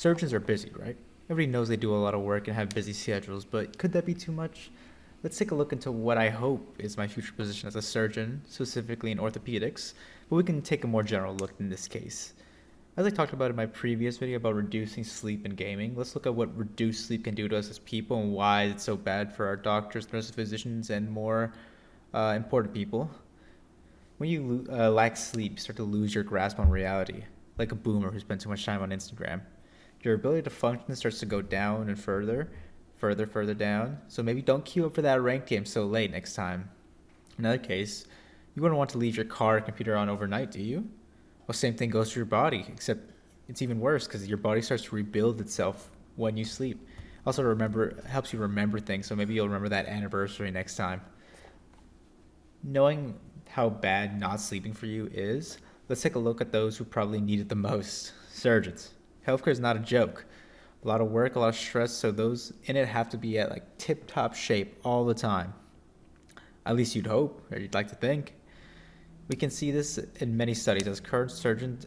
Surgeons are busy, right? Everybody knows they do a lot of work and have busy schedules, but could that be too much? Let's take a look into what I hope is my future position as a surgeon, specifically in orthopedics, but we can take a more general look in this case. As I talked about in my previous video about reducing sleep and gaming, let's look at what reduced sleep can do to us as people and why it's so bad for our doctors, nurses, physicians, and more important people. When you lack sleep, you start to lose your grasp on reality, like a boomer who spends too much time on Instagram. Your ability to function starts to go down and further down. So maybe don't queue up for that ranked game so late next time. Another case, you wouldn't want to leave your car or computer on overnight, do you? Well, same thing goes for your body, except it's even worse because your body starts to rebuild itself when you sleep. Also, helps you remember things, so maybe you'll remember that anniversary next time. Knowing how bad not sleeping for you is, let's take a look at those who probably need it the most. Surgeons. Healthcare is not a joke. A lot of work, a lot of stress, so those in it have to be at like tip-top shape all the time. At least you'd hope, or you'd like to think. We can see this in many studies as current surgeons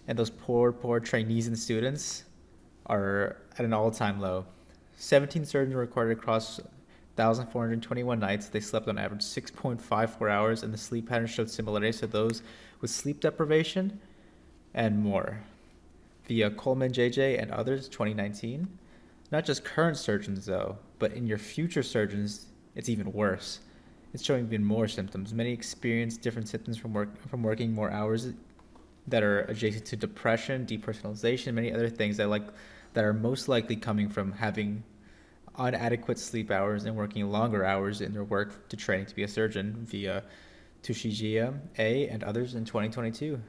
and those poor trainees and students are at an all-time low. 17 surgeons recorded across 1,421 nights. They slept on average 6.54 hours, and the sleep pattern showed similarities to those with sleep deprivation and more. Via Coleman, JJ, and others, 2019. Not just current surgeons, though, but in your future surgeons, it's even worse. It's showing even more symptoms. Many experience different symptoms from working more hours that are adjacent to depression, depersonalization, many other things that are most likely coming from having inadequate sleep hours and working longer hours in their work to training to be a surgeon via Tushijia A and others in 2022.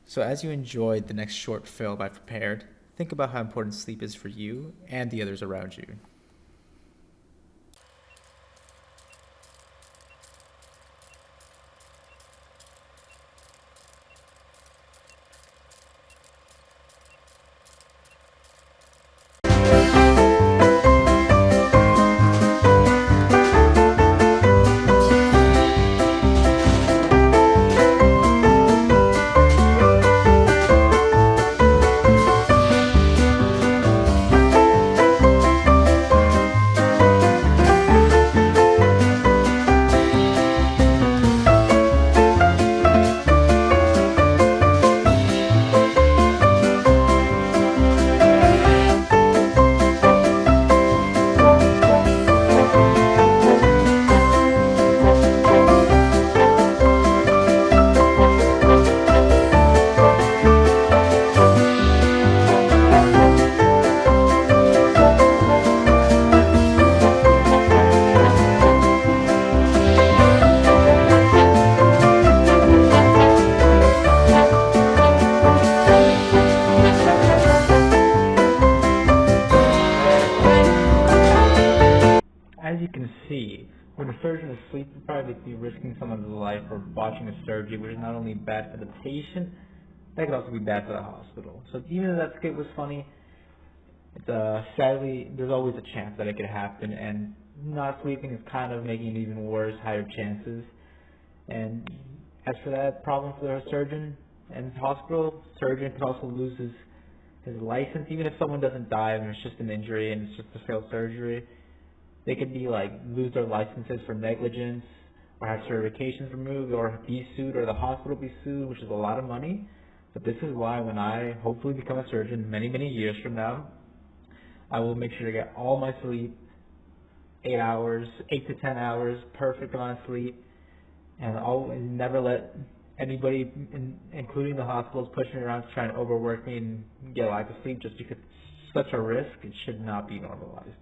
So as you enjoyed the next short film I prepared, think about how important sleep is for you and the others around you. As you can see, when a surgeon is asleep, you'd probably be risking someone's life or botching a surgery, which is not only bad for the patient, that could also be bad for the hospital. So even though that skit was funny, sadly, there's always a chance that it could happen, and not sleeping is kind of making it even worse, higher chances. And as for that problem for the surgeon and the hospital, surgeon could also lose his license, even if someone doesn't die and it's just an injury and it's just a failed surgery. They could be lose their licenses for negligence, or have certifications removed, or be sued, or the hospital be sued, which is a lot of money. But this is why when I hopefully become a surgeon many years from now, I will make sure to get all my sleep, 8 to 10 hours, perfect amount of sleep, and never let anybody, including the hospitals, push me around to try and overwork me and get a lack of sleep just because it's such a risk. It should not be normalized.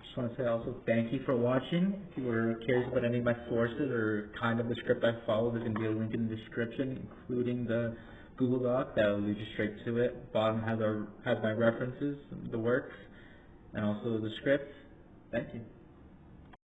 Just want to say also thank you for watching. If you were curious about any of my sources or kind of the script I followed, there's going to be a link in the description, including the Google Doc that will lead you straight to it. Bottom has my references, the works, and also the script. Thank you.